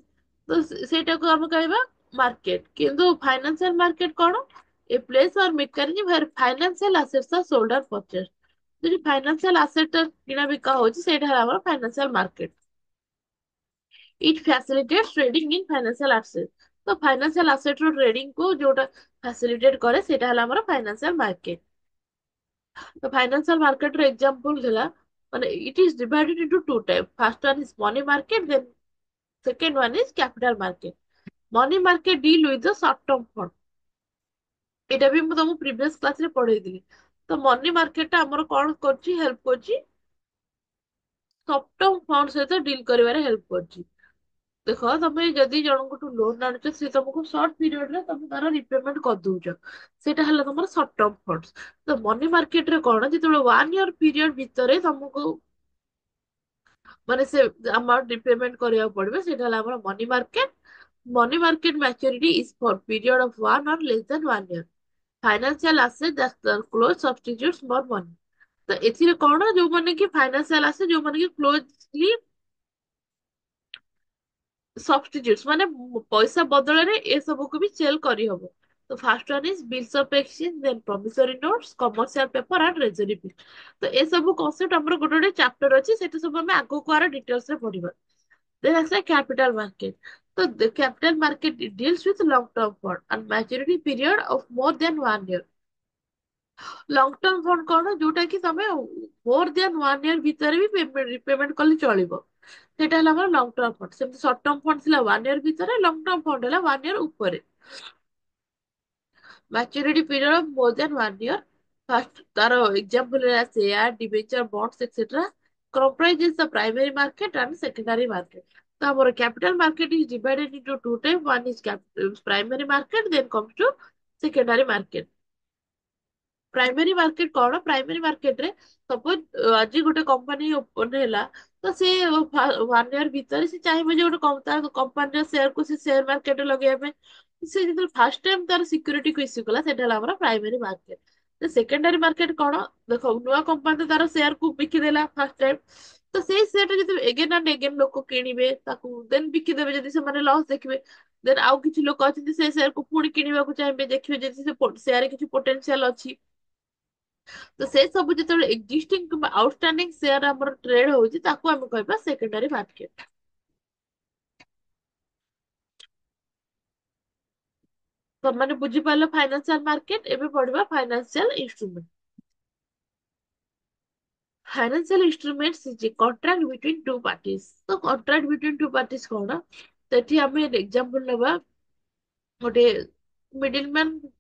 ତ ସେଇଟାକୁ ଆମେ କହିବା ମାର୍କେଟ। କିନ୍ତୁ ଫାଇନାନ୍ସିଆଲ ମାର୍କେଟ କଣ? A place or mechanism where financial assets are sold or purchased। ଯଦି ଫାଇନାନ୍ସିଆଲ ଆସେଟ କିଣା ବିକା ହଉଛି ସେଇଟା ହେଲା ଆମର financial market. It facilitates trading in financial assets। ତ ଫାଇନାନ୍ସିଆଲ ଆସେଟ ର ଟ୍ରେଡିଂ କୁ ଯୋଉଟା ଫାସିଲିଟେଟ କରେ ସେଇଟା ହେଲା ଆମର ଫାଇନାନ୍ସିଆଲ ମାର୍କେଟ। ତ ଫାଇନାନ୍ସିଆଲ ମାର୍କେଟ ର ଏକ୍ସାମ୍ପଲ ହେଲା ମାନେ it is divided into two type. First one is money market, then second one is capital market. Money market deal with the short term fund. ଏଇଟା ବି ମୁଁ ତମକୁ ପ୍ରିଭିୟସ କ୍ଲାସ ରେ ପଢେଇଥିଲି। ତ ମନି ମାର୍କେଟ ଟା ଆମର କଣ କରୁଛି, ହେଲ୍ପ କରୁଛି ସର୍ଟ ଟର୍ମ ଫଣ୍ଡ ସହିତ ଡିଲ୍ କରିବାରେ ହେଲ୍ପ କରୁଛି। ଦେଖ ତମେ ଯଦି ଜଣଙ୍କଠୁ ଲୋନ ଆଣୁଛ ସେ ତମକୁ ସର୍ଟ ପିରିୟଡ ରେ ତମେ ତାର ରିପେମେଣ୍ଟ କରିଦଉଛ, ସେଇଟା ହେଲା ତମର ସର୍ଟ ଟର୍ମ ଫଣ୍ଡ। ତ ମନି ମାର୍କେଟ ରେ କଣ, ଯେତେବେଳେ 1 ଇୟର ପିରିୟଡ ଭିତରେ ତମକୁ ମାନେ ସେ ଆମାଉଣ୍ଟ ରିପେମେଣ୍ଟ କରିବାକୁ ପଡିବ, ସେଇଟା ହେଲା ଆମର money market. Money market maturity is for period of 1 or less than 1 year। Financial asset that close substitutes more money। ତ ଏଥିରେ କଣ ଯୋଉମାନେ କି ଫାଇନାନ୍ସିଆଲ ଆସେଟ ଯୋଉମାନେ କି କ୍ଲୋଜଲି ସବଷ୍ଟିଟ୍ୟୁଟ୍ସ ମାନେ ପଇସା ବଦଳରେ ଏ ସବୁକୁ ବି ସେଲ କରିହବ। ତ first one is bills of exchange, then promissory notes, commercial paper and treasury bill. ତ ଏସବୁ କନସେପ୍ଟ ଆମର ଗୋଟେ ଗୋଟେ ଚାପ୍ଟର ଅଛି, ସେଟା ସବୁ ଆମେ ଆଗକୁ ଆର ଡିଟେଲ୍ସ ରେ ପଢିବା। ଦେନ୍ ଆସିଲା କ୍ୟାପିଟାଲ ମାର୍କେଟ। ତ capital market deals with long term fund and maturity period of ମୋର ଦେନ୍ 1 year। ଲଙ୍ଗ ଟର୍ମ ଫଣ୍ଡ କଣ, ଯୋଉଟା କି ତମେ ମୋର ଦେନ୍ 1 year ଭିତରେ ବି ରିପେମେଣ୍ଟ କଲେ ଚଳିବ। ସେଇଟା ହେଲା ଆମର ଲଙ୍ଗ ଟର୍ମ ଫଣ୍ଡ। ସେମିତି ସର୍ଟ ଟର୍ମ ଫଣ୍ଡ ଥିଲା 1 year ଭିତରେ, ଲଙ୍ଗ ଟର୍ମ ଫଣ୍ଡ ହେଲା 1 year ଉପରେ। Maturity period of more than 1 year। First, ତାର example ହେଲା share, debenture, bonds, etc. comprises the primary market and secondary market। ତ ଆମର capital market is divided into two types. One is primary market, then comes to secondary market। Primary market କଣ, primary ମାର୍କେଟରେ suppose ଆଜି ଗୋଟେ company open ହେଲା, ତ ସେ 1 year ଭିତରେ ସେ ଚାହିଁବ ଯେ ଗୋଟେ ତା କମ୍ପାନୀର ସେୟାରକୁ ସେ ସେୟାର ମାର୍କେଟରେ ଲଗେଇବା ପାଇଁ। ସେ ଯେତେବେଳେ ଫାର୍ଷ୍ଟ ଟାଇମ ତାର ସିକ୍ୟୁରିଟିକୁ ଇସ୍ୟୁ କଲା ସେଇଟା ହେଲା ଆମର ପ୍ରାଇମେରୀ ମାର୍କେଟ। ସେକେଣ୍ଡାରୀ ମାର୍କେଟ କଣ, ଦେଖ ନୂଆ କମ୍ପାନୀ ତାର ସେୟାରକୁ ବିକିଦେଲା ଫାର୍ଷ୍ଟ ଟାଇମ, ତ ସେଇ ସେୟାରଟା ଯଦି ଏଗେନ ଆଣ୍ଡ ଏଗେନ ଲୋକ କିଣିବେ ତାକୁ ଦେନ୍ ବିକିଦେବେ ଯଦି ସେମାନେ ଲସ୍ ଦେଖିବେ, ଦେନ୍ ଆଉ କିଛି ଲୋକ ଅଛନ୍ତି ସେ ସେୟାରକୁ ପୁଣି କିଣିବାକୁ ଚାହିଁବେ, ଦେଖିବେ ଯଦି ସେ ସେୟାରରେ କିଛି ପୋଟେନସିଆଲ ଅଛି। ତ ସେ ସବୁ ଯେତେବେଳେ ଏକ୍ଜିଷ୍ଟିଂ କିମ୍ବା ଆଉଟଷ୍ଟାଣ୍ଡିଂ ସେୟାର ଆମର ଟ୍ରେଡ ହଉଛି ତାକୁ ଆମେ କହିବା ସେକେଣ୍ଡାରୀ ମାର୍କେଟ। ତମାନେ ବୁଝିପାରିଲ ଫାଇନାନ୍ସିଆଲ ମାର୍କେଟ, ଏବେ ପଢିବା financial instrument. Financial instruments is a contract between two parties. So contract between two parties କଣ? ସେଠି ଆମେ ଏକ୍ସାମ୍ପଲ ନବା ଗୋଟେ ମିଡିଲ ମ୍ୟାନ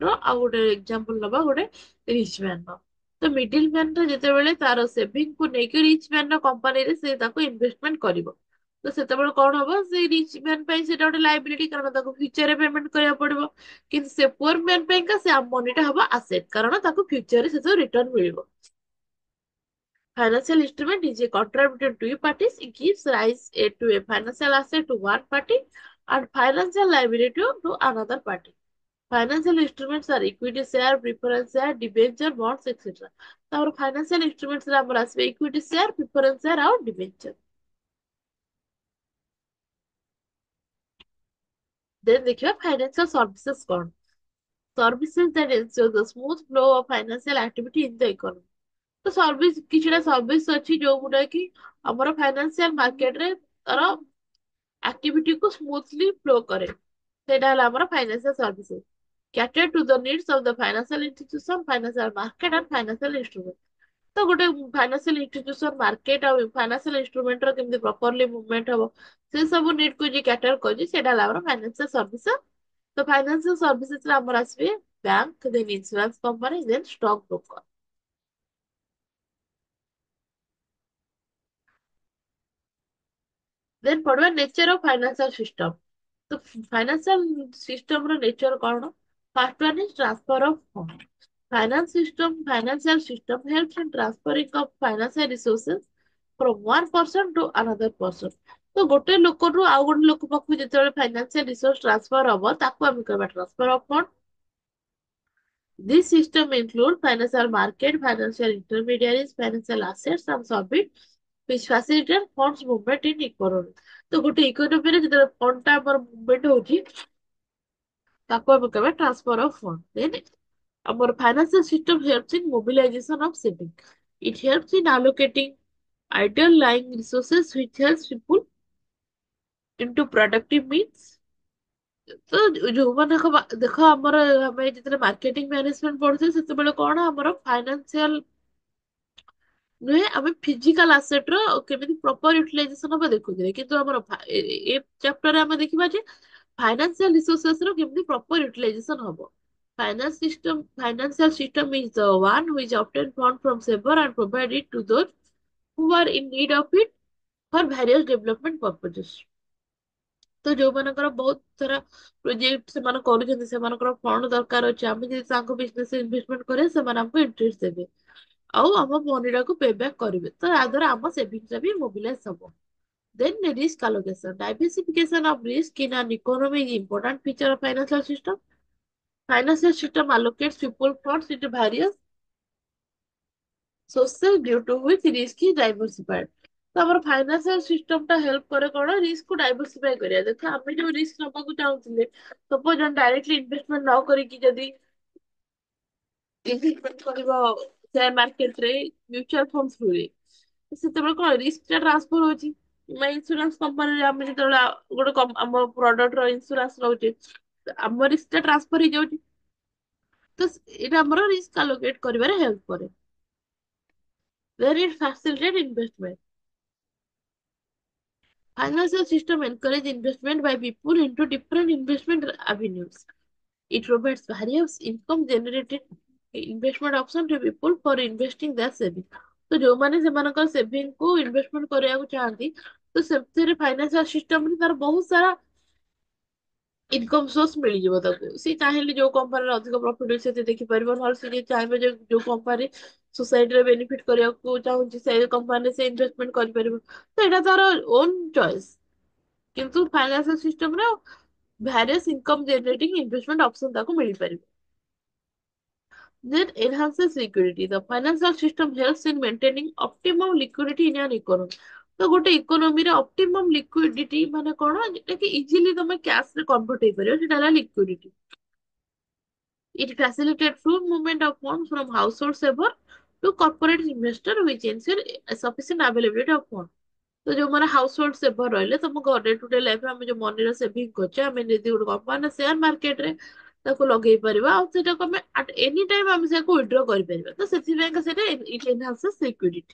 ର ଆଉ ଗୋଟେ ଏକ୍ସାମ୍ପଲ ନବା ଗୋଟେ ରିଚ୍ ମ୍ୟାନ ର। ତ ମିଡିଲ ମ୍ୟାନ ଟା ଯେତେବେଳେ ତାର ସେଭିଂ କୁ ନେଇକି ରିଚ୍ ମ୍ୟାନ ର କମ୍ପାନୀରେ ସେ ତାକୁ ଇନଭେଷ୍ଟମେଣ୍ଟ କରିବ। ତ ସେତେବେଳେ କଣ ହବ, ସେଇ ରିଚ୍ ମ୍ୟାନ ପାଇଁ ସେଟା ଗୋଟେ ଲାଇବିଲିଟି, କାରଣ ତାକୁ ଫ୍ୟୁଚରରେ ପେମେଣ୍ଟ କରିବାକୁ ପଡିବ। କିନ୍ତୁ ସେ ପୁଅର ମ୍ୟାନ ପାଇଁକା ସେ ମନିଟା ହବ ଆସେଟ, କାରଣ ତାକୁ ଫ୍ୟୁଚରରେ ସେଥିରୁ ରିଟର୍ନ ମିଳିବ। Financial instrument is a contract between two parties. It gives rise to a financial asset to one party and financial liability to another party. Financial instruments are equity share, preference share, debenture, bonds, etc. ତାପରେ financial instruments ରେ ଆମର ଆସିବେ equity share, preference share ଆଉ debenture. Then ଦେଖିବା financial services କଣ? Services that ensure the smooth flow of financial activity in the economy. ତ service କିଛିଟା service ଅଛି ଯୋଉଗୁଡା କି ଆମର ଫାଇନାନ୍ସିଆଲ ମାର୍କେଟରେ ତାର ଆକ୍ଟିଭିଟି କୁ ସ୍ମୁଥଲି ଫ୍ଲୋ କରେ, ସେଇଟା ହେଲା ଆମର financial services. cater to the needs of the financial institution, financial market and financial instrument। ତ ଗୋଟେ ଫାଇନାନ୍ସିଆଲ ଇନଷ୍ଟିଟ୍ୟୁସନ ମାର୍କେଟ ଆଉ ଫାଇନାନ୍ସିଆଲ ଇନଷ୍ଟ୍ରୁମେଣ୍ଟ ର କେମିତି ପ୍ରପରଲି ମୁଭମେଣ୍ଟ ହବ ସେ ସବୁ ନିଡ୍ କୁ ଯିଏ କ୍ୟାଟର କରୁଛି ସେଇଟା ହେଲା ଆମର ଫାଇନାନ୍ସିଆଲ ସର୍ଭିସ। ତ ଫାଇନାନ୍ସିଆଲ ସର୍ଭିସେସ୍ ରେ ଆମର ଆସିବେ ବ୍ୟାଙ୍କ, ଦେନ୍ ଇନ୍ସୁରାନ୍ସ କମ୍ପାନୀ, ଦେନ୍ ଷ୍ଟକ୍ ବ୍ରୋକର। ଦେନ୍ ପଢିବା ନେଚର ଅଫ ଫାଇନାନ୍ସିଆଲ ସିଷ୍ଟମ। ତ ଫାଇନାନ୍ସିଆଲ ସିଷ୍ଟମ ର ନେଚର କଣ? First one is transfer of fund. Financial system helps in transferring of financial resources from one person to another person। ତ ଗୋଟେ ଲୋକରୁ ଆଉ ଗୋଟେ ଲୋକ ପାଖକୁ ଯେତେବେଳେ ଫାଇନାନ୍ସିଆଲ ରିସୋର୍ସ ଟ୍ରାନ୍ସଫର ହବ ତାକୁ ଆମେ କହିବା transfer of fund. This system include financial market, financial intermediaries, financial assets and service which facilitate funds movement in economy। ତ ଗୋଟେ ଇକୋନୋମିରେ ଯେତେବେଳେ ଫଣ୍ଡ ଟା ଆମର ମୁଭମେଣ୍ଟ ହଉଛି ତାକୁ ଆମେ କହିବା ଟ୍ରାନ୍ସଫର ଅଫ ଫଣ୍ଡ। ଦେନ୍ ଆମର financial system helps in mobilization of saving. It helps in allocating idle lying resources which helps people into productive means। ତ ଯୋଉମାନଙ୍କ ଦେଖ ଆମର ଆମେ ଯେତେବେଳେ ମାର୍କେଟିଂ ମ୍ୟାନେଜମେଣ୍ଟ ପଢୁଛେ ସେତେବେଳେ କଣ ଆମର ଫାଇନାନ୍ସିଆଲ ନୁହେଁ, ଆମେ ଫିଜିକାଲ ଆସେଟ ର କେମିତି ପ୍ରପର ୟୁଟିଲାଇଜେସନ ହବ ଦେଖୁଥିଲେ, କିନ୍ତୁ ଆମର ଏ ଚାପ୍ଟରରେ ଆମେ ଦେଖିବା ଯେ ଫାଇନାନ୍ସିଆଲ ରିସୋର୍ସେସ ର କେମିତି ପ୍ରପର ୟୁଟିଲାଇଜେସନ ହବ। Financial system is the one which obtain fund from saver and provide it to those who are in need of it for various development purposes। ତ ଯୋଉମାନଙ୍କର ବହୁତ ସାରା ପ୍ରୋଜେକ୍ଟ ସେମାନେ କରୁଛନ୍ତି, ସେମାନଙ୍କର ଫଣ୍ଡ ଦରକାର ଅଛି, ଆମେ ଯଦି ତାଙ୍କ ବିଜନେସ ଇନଭେଷ୍ଟମେଣ୍ଟ କରିବା ସେମାନେ ଆମକୁ ଇଣ୍ଟରେଷ୍ଟ ଦେବେ ଆଉ ଆମ ମନି ଟାକୁ ପେ ବ୍ୟାକ୍ କରିବେ, ତ ୟା ଦ୍ୱାରା ଆମ ସେଭିଙ୍ଗସ ବି ମୋବିଲାଇଜ ହବ। Then risk allocation. Diversification of risk in an economy is important feature of financial system। Financial system allocates people funds into various sources due to which risk is diversified। ତ ଆମର financial system ଟା help କରେ କଣ, risk କୁ ଡାଇଭରସିଫାଇ କରିବା। ଦେଖ ଆମେ ଯୋଉ ରିସ୍କ ନବାକୁ ଚାହୁଁଥିଲେ, ସପୋଜ ଜଣେ ଡାଇରେକ୍ଟଲି ଇନଭେଷ୍ଟମେଣ୍ଟ ନ କରିକି ଯଦି ଇନଭେଷ୍ଟମେଣ୍ଟ କରିବ ସେୟାର ମାର୍କେଟ ରେ ମ୍ୟୁଚୁଆଲ ଫଣ୍ଡ ଥ୍ରୁରେ, ସେତେବେଳେ କଣ ରିସ୍କ ଟା ଟ୍ରାନ୍ସଫର ହଉଛି। ଇନ୍ସୁରାନ୍ସ କମ୍ପାନୀରେ ଆମେ ଯେତେବେଳେ ଆମ ପ୍ରଡକ୍ଟ ର ଇନ୍ସୁରାନ୍ସ ନଉଛେ ଆମ ରିସ୍କ ଟା ଟ୍ରାନ୍ସଫର ହେଇଯାଉଛି। ତ ଏଇଟା ଆମର ରିସ୍କ ଆଲୋକେଟ କରିବାରେ ହେଲ୍ପ କରେ। Then it facilitate investment। Financial system encourage investment by people into different investment avenues। It provides various income generated investment option to people for investing their saving। ତ ଯୋଉମାନେ ସେମାନଙ୍କର shaving କୁ investment କରିବାକୁ ଚାହାନ୍ତି ତ ସେଥିରେ ଫାଇନାନ୍ସିଆଲ ସିଷ୍ଟମରେ ତାର ବହୁତ ସାରା ଇନକମ ସୋର୍ସ ମିଳିଯିବ ତାକୁ। ସେ ଚାହିଁଲେ ଯୋଉ କମ୍ପାନୀରେ ଅଧିକ ପ୍ରଫିଟ ଅଛି ସେଠି ଦେଖିପାରିବ, ନହେଲେ ସେ ଯଦି ଚାହିଁବ ଯେ ଯୋଉ କମ୍ପାନୀ ସୋସାଇଟିରେ ବେନିଫିଟ କରିବାକୁ ଚାହୁଁଛି ସେ କମ୍ପାନୀରେ ସେ ଇନଭେଷ୍ଟମେଣ୍ଟ କରିପାରିବ। ତ ଏଇଟା ତାର ଓନ୍ ଚଏସ୍। କିନ୍ତୁ ଫାଇନାନ୍ସିଆଲ ସିଷ୍ଟମରେ various income generating investment option ତାକୁ ମିଳିପାରିବ। Then enhances liquidity. The financial system helps in maintaining optimum liquidity in an economy. ତ ଗୋଟେ ଇକୋନୋମିରେ ଅପଟିମମ୍ ଲିକ୍ୱିଡିଟି ମାନେ କଣ ଯେଟା କି ଇଜିଲି ତମେ କ୍ୟାଶ ରେ କନଭର୍ଟ ହେଇପାରିବ ସେଟା ହେଲା liquidity. It facilitates full movement of funds from household saver to corporate investor which ensure sufficient availability of funds. ତ ଯୋଉମାନେ ହାଉସ ହୋଲ୍ଡ ସେଭର ରହିଲେ ତମ ଡେ ଟୁ ଡେ ଲାଇଫରେ ଆମେ ଯୋଉ ମନିର ସେଭିଂ କରୁଛେ ଆମେ ଯଦି ଗୋଟେ କମ୍ପାନୀ ସେୟାର ମାର୍କେଟରେ ତାକୁ ଲଗେଇ ପାରିବା ଆଉ ସେଟାକୁ ଆମେ ଆଟ ଏନି ଟାଇମ ଆମେ ସେଟାକୁ ୱିଡ୍ର କରିପାରିବା ତ ସେଥିପାଇଁ ସେଟା ଇଟ ଏନହାନ୍ସେସ security.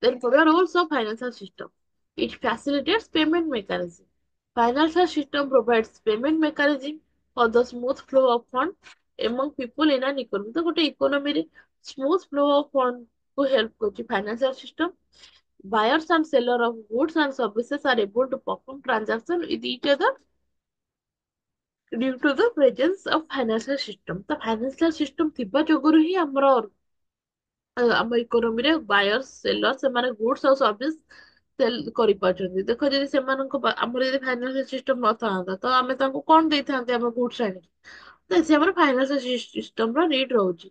Then for the roles of financial system, it facilitates payment mechanism. Financial system provides payment mechanism for the smooth flow of funds among people in an economy. ତ ଗୋଟେ ଇକୋନୋମିରେ smooth flow of fund କୁ help କରୁଛି financial system. Buyers and sellers of goods and services are able to perform transactions with each other due to the presence of financial system. The financial system ଥିବା ଯୋଗୁରୁ ହିଁ ଆମର ଆମ ଇକୋନୋମିରେ buyer ସେଲର ସେମାନେ goods ଆଉ ସର୍ଭିସ ସେଲ କରିପାରୁଛନ୍ତି. ଦେଖ ଯଦି ସେମାନଙ୍କ ଆମର ଯଦି ଫାଇନାନ୍ସିଆଲ ସିଷ୍ଟମ ନଥାନ୍ତା ତ ଆମେ ତାଙ୍କୁ କଣ ଦେଇଥାନ୍ତେ ଆମ ଗୁଡ୍ସ ଆଣିକି ତ ସେ ଆମର ଫାଇନାନ୍ସିଆଲ ସିଷ୍ଟମ ର ନିଡ୍ ରହୁଛି.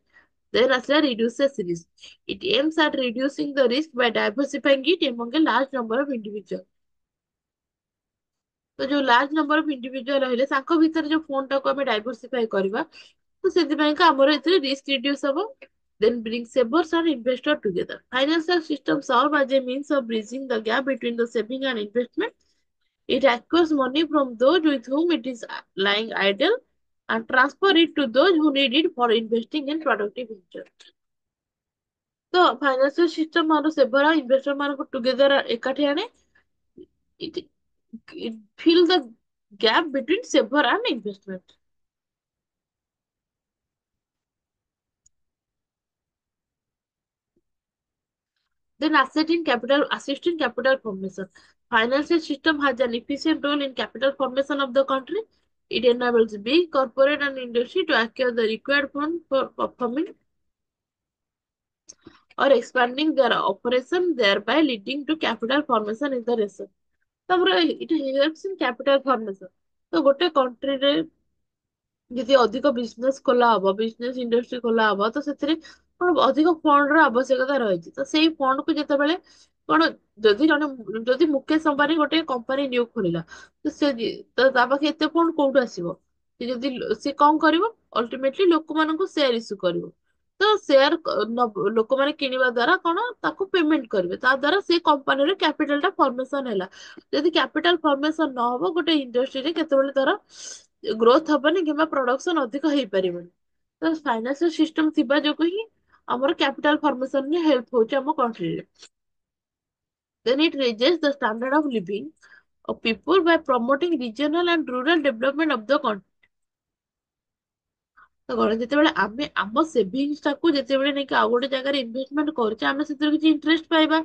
Then ଆସିଲା reduces risk. It aims at reducing the risk by diversifying it among a large number of individuals. ତ ଯୋଉ ଲାର୍ଜ ନମ୍ବର ଅଫ ଇଣ୍ଡିଭିଜୁଆଲ ରହିଲେ ତାଙ୍କ ଭିତରେ ଯୋଉ ଫଣ୍ଡ ଟାକୁ ଆମେ ଡାଇଭରସିଫାଇ କରିବା ତ ସେଥିପାଇଁକା ଆମର ଏଥିରେ ରିସ୍କ ରିଡ୍ୟୁସ ହବ. Then bring savers and investor together. Financial system serve as a means of bridging the gap between the saving and investment. It acquires money from those with whom it is lying idle and transfer it to those who need it for investing in productive venture. ତ financial system ଆମର saver investor ମାନଙ୍କୁ together ଏକାଠି ଆଣେ. It, it fill the gap between saver and investment. Then assist in capital formation. Financial system has an efficient role in capital formation of the country. It enables big corporate and industry to acquire the required fund for performing or expanding their operation, thereby leading to capital formation in the nation. ତାପରେ it helps in capital formation. ତ ଗୋଟେ countryରେ ଯଦି ଅଧିକ business ଖୋଲା ହବ business industry ଖୋଲା ହବ ତ ସେଥିରେ କଣ ଅଧିକ ଫଣ୍ଡ ର ଆବଶ୍ୟକତା ରହିଛି ତ ସେଇ ଫଣ୍ଡ କୁ ଯେତେବେଳେ କଣ ଯଦି ମୁକେଶ ଅମ୍ବାନୀ ଗୋଟେ କମ୍ପାନୀ ନିଉ ଖୋଲିଲା ତ ତା ପାଖେ ଏତେ ଫଣ୍ଡ କୋଉଠୁ ଆସିବ ସେ ଯଦି ସେ କଣ କରିବ ଅଲଟିମେଟଲି ଲୋକମାନଙ୍କୁ ସେୟାର ଇସ୍ୟୁ କରିବ ତ ସେୟାର ଲୋକମାନେ କିଣିବା ଦ୍ଵାରା କଣ ତାକୁ ପେମେଣ୍ଟ କରିବେ ତା ଦ୍ଵାରା ସେ କମ୍ପାନୀର କ୍ୟାପିଟାଲ ଟା ଫର୍ମେସନ ହେଲା ଯଦି କ୍ୟାପିଟାଲ ଫର୍ମେସନ ନହବ ଗୋଟେ ଇଣ୍ଡଷ୍ଟ୍ରିରେ କେତେବେଳେ ତାର ଗ୍ରୋଥ ହବନି କିମ୍ବା ପ୍ରଡକ୍ସନ ଅଧିକ ହେଇପାରିବନି ତ ଫାଇନାନ୍ସିଆଲ ସିଷ୍ଟମ ଥିବା ଯୋଗୁ ହିଁ ଆମର କ୍ୟାପିଟାଲ ଫର୍ମେସନରେ ହେଲ୍ପ ହଉଛି ଆମ କଣ୍ଟ୍ରିରେ. Then it raises the standard of living of people by promoting regional and rural development of the country. ତ କଣ ଯେତେବେଳେ ଆମେ ଆମ ସେଭିଙ୍ଗସ ଟାକୁ ଯେତେବେଳେ ନେଇକି ଆଉ ଗୋଟେ ଜାଗାରେ ଇନଭେଷ୍ଟମେଣ୍ଟ କରୁଛେ ଆମେ ସେଥିରେ କିଛି ଇଣ୍ଟରେଷ୍ଟ ପାଇବା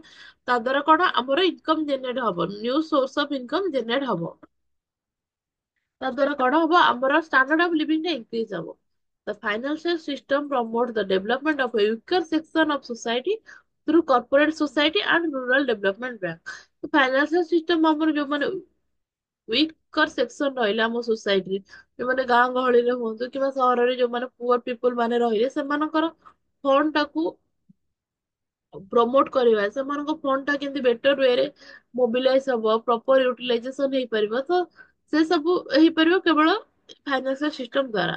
ତା ଦ୍ଵାରା କଣ ଆମର ଇନକମ ଜେନେରେଟ ହବ new source of income generate ହବ ତା ଦ୍ଵାରା କଣ ହବ ଆମର standard of living ଟା increase ହବ. The financial system promotes the development of a weaker section of society through corporate society and rural development bank. ତ financial system ଆମର ଯୋଉମାନେ weaker section ରହିଲେ ଆମ society ଯୋଉମାନେ ଗାଁ ଗହଳିରେ ହୁଅନ୍ତୁ କିମ୍ବା ସହରରେ ଯୋଉମାନେ poor people ମାନେ ରହିଲେ ସେମାନଙ୍କର ଫଣ୍ଡ ଟାକୁ ପ୍ରମୋଟ କରିବା ସେମାନଙ୍କ ଫଣ୍ଡ ଟା କେମିତି ବେଟର ୱେରେ ମୋବିଲାଇଜ ହବ ପ୍ରପର ୟୁଟିଲାଇଜେସନ ହେଇପାରିବ ତ ସେ ସବୁ ହେଇପାରିବ କେବଳ ଫାଇନାନ୍ସିଆଲ ସିଷ୍ଟମ ଦ୍ଵାରା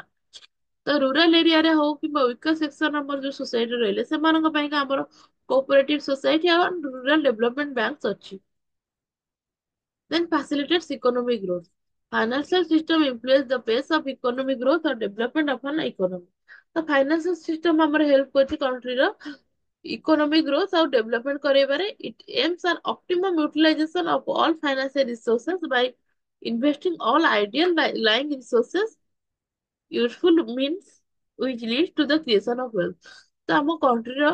ତ ରୁରାଲ ଏରିଆରେ ହଉ କିମ୍ବା ୱିକର ସେକ୍ସନ ଆମର ଯୋଉ ସୋସାଇଟି ରହିଲେ ସେମାନଙ୍କ ପାଇଁକା ଆମର କୋଅପରେଟିଭ ସୋସାଇଟି ଆଉ ରୁରାଲ ଡେଭଲପମେଣ୍ଟ ବ୍ୟାଙ୍କ୍ସ ଅଛି. Then facilitates economic growth. Financial system influence the pace of economic growth or development of an economy. The financial system ଆମର help କରୁଛି countryର economic growth ଆଉ development କରେଇବାରେ it aims at optimum utilization of all financial resources by investing all ideal lying resources useful means which leads to the creation of wealth. ତ ଆମ countryର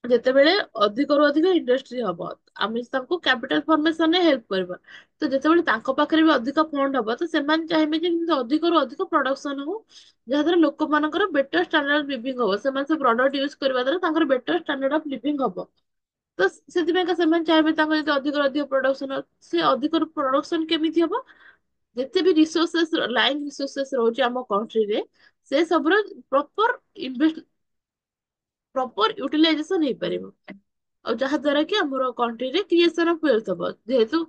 ଯେତେବେଳେ ଅଧିକରୁ ଅଧିକ industry ହବ ଆମେ ତାଙ୍କୁ କ୍ୟାପିଟାଲ ଫର୍ମେସନରେ ହେଲ୍ପ କରିବା ତ ଯେତେବେଳେ ତାଙ୍କ ପାଖରେ ବି ଅଧିକ ଫଣ୍ଡ ହବ ତ ସେମାନେ ଚାହିଁବେ ଯେ କେମିତି ଅଧିକରୁ ଅଧିକ ପ୍ରଡକ୍ସନ ହଉ ଯାହାଦ୍ୱାରା ଲୋକମାନଙ୍କର ବେଟର ଷ୍ଟାଣ୍ଡାର୍ଡ ଅଫ ଲିଭିଂ ହବ ସେମାନେ ସେ ପ୍ରଡକ୍ଟ ୟୁଜ କରିବା ଦ୍ୱାରା ତାଙ୍କର ବେଟର ଷ୍ଟାଣ୍ଡାର୍ଡ ଅଫ ଲିଭିଂ ହବ ତ ସେଥିପାଇଁକା ସେମାନେ ଚାହିଁବେ ତାଙ୍କର ଯଦି ଅଧିକରୁ ଅଧିକ ପ୍ରଡକ୍ସନ ସେ ଅଧିକରୁ ପ୍ରଡକ୍ସନ କେମିତି ହବ ଯେତେ ବି ରିସୋର୍ସେସ୍ ଲାଇନ୍ ରିସୋର୍ସେସ୍ ରହୁଛି ଆମ କଣ୍ଟ୍ରିରେ ସେ ସବୁର ପ୍ରପର ଇନଭେଷ୍ଟ ପ୍ରପର ୟୁଟିଲାଇଜେସନ ହେଇପାରିବ। ଆଉ ଯାହା ଦ୍ଵାରା କି ଆମର କଣ୍ଟ୍ରିରେ କ୍ରିଏସନ ଅଫ ୱେଲ୍ଥ ହବ, ଯେହେତୁ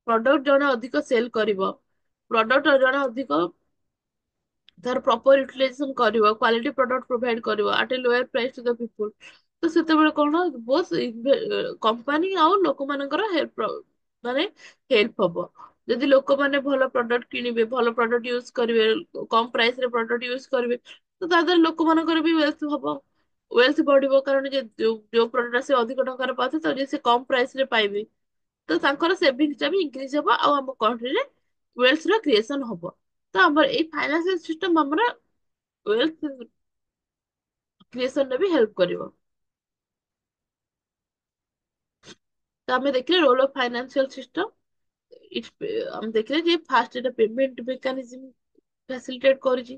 ପ୍ରଡକ୍ଟ ଜଣେ ଅଧିକ ସେଲ କରିବ, ପ୍ରଡକ୍ଟ ଜଣେ ଅଧିକ ତାର ପ୍ରପର ୟୁଟିଲାଇଜେସନ କରିବ, କ୍ୱାଲିଟି ପ୍ରଡକ୍ଟ ପ୍ରୋଭାଇଡ କରିବ at a lower price to the people. ତ ସେତେବେଳେ କଣ ବୋଥ କମ୍ପାନୀ ଆଉ ଲୋକମାନଙ୍କର ହେଲ୍ପ ମାନେ ହେଲ୍ପ ହବ। ଯଦି ଲୋକମାନେ ଭଲ ପ୍ରଡକ୍ଟ କିଣିବେ, ଭଲ ପ୍ରଡକ୍ଟ ୟୁଜ କରିବେ, କମ ପ୍ରାଇସ ରେ ପ୍ରଡକ୍ଟ ୟୁଜ କରିବେ, ତ ତା ଦ୍ୱାରା ଲୋକମାନଙ୍କର ବି ୱେଲ୍ଥ ହବ, ୱେଲ୍ଥ ବଢିବ। କାରଣ ଯେ ଯୋଉ ପ୍ରଡକ୍ଟ ସେ ଅଧିକ ଟଙ୍କାରେ ପାଉଥିବେ ତାକୁ ଯଦି ସେ କମ ପ୍ରାଇସ ରେ ପାଇବେ ତ ତାଙ୍କର ସେଭିଙ୍ଗସ ଟା ବି ଇନକ୍ରିଜ ହବ ଆଉ ଆମ କଣ୍ଟ୍ରିରେ ୱେଲ୍ଥ ର କ୍ରିଏସନ ହବ। ତ ଆମର ଏଇ ଫାଇନାନ୍ସିଆଲ ସିଷ୍ଟମ ଆମର ୱେଲ୍ଥ କ୍ରିଏସନରେ ବି ହେଲ୍ପ କରିବ। ତ ଆମେ ଦେଖିଲେ ରୋଲ ଅଫ ଫାଇନାନ୍ସିଆଲ ସିଷ୍ଟମ, ଆମେ ଦେଖିଲେ ଯେ ଫାଷ୍ଟ ଏଟା ପେମେଣ୍ଟ ମେକାନିଜିମ ଫାସିଲିଟେଟ କରୁଛି,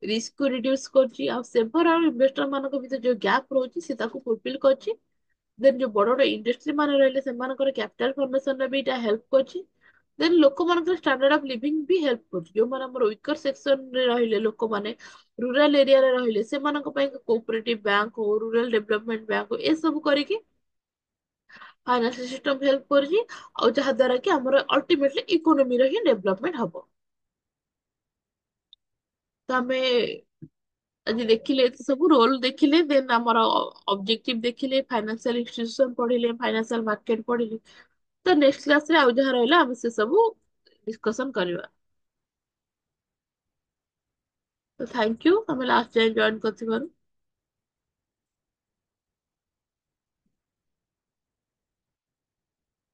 ରିସ୍କ କୁ ରିଡ୍ୟୁସ କରୁଛି, ଆଉ ସେଭର ଆଉ ଇନଭେଷ୍ଟର ମାନଙ୍କ ଭିତରେ ଯୋଉ ଗ୍ୟାପ ରହୁଛି ସେ ତାକୁ ଫୁଲଫିଲ କରୁଛି। ଦେନ୍ ଯୋଉ ବଡ ବଡ ଇଣ୍ଡଷ୍ଟ୍ରି ମାନେ ରହିଲେ ସେମାନଙ୍କର କ୍ୟାପିଟାଲ ଫର୍ମେସନରେ ବି ଏଇଟା ହେଲ୍ପ କରୁଛି। ଦେନ୍ ଲୋକମାନଙ୍କର ଷ୍ଟାଣ୍ଡାର୍ଡ ଅଫ ଲିଭିଂ ବି ହେଲ୍ପ କରୁଛି। ଯୋଉମାନେ ଆମର ୱିକର ସେକ୍ସନରେ ରହିଲେ ଲୋକମାନେ, ରୁରାଲ ଏରିଆରେ ରହିଲେ, ସେମାନଙ୍କ ପାଇଁ କୋଅପରେଟିଭ ବ୍ୟାଙ୍କ ହଉ, ରୁରାଲ ଡେଭଲପମେଣ୍ଟ ବ୍ୟାଙ୍କ ହଉ, ଏସବୁ କରିକି ଫାଇନାନ୍ସିଆଲ ସିଷ୍ଟମ ହେଲ୍ପ କରୁଛି। ଆଉ ଯାହା ଦ୍ଵାରା କି ଆମର ଅଲ୍ଟିମେଟଲି ଇକୋନୋମିର ହିଁ ଡେଭଲପମେଣ୍ଟ ହବ। ତ ଆମେ ଆଜି ଦେଖିଲେ ଏତେ ସବୁ ରୋଲ ଦେଖିଲେ, ଦେନ୍ ଆମର ଅବଜେକ୍ଟିଭ ଦେଖିଲେ, ଫାଇନାନ୍ସିଆଲ ଇନଷ୍ଟିଟ୍ୟୁସନ ପଢିଲେ, ଫାଇନାନ୍ସିଆଲ ମାର୍କେଟ ପଢିଲେ। ତ ନେକ୍ସଟ କ୍ଲାସରେ ଆଉ ଯାହା ରହିଲା ଆମେ ସେ ସବୁ ଡିସ୍କସନ କରିବା। ତ ଥ୍ୟାଙ୍କ ୟୁ ତମେ ଲାଷ୍ଟ ଯାଏ ଜଏନ କରିଥିବାରୁ।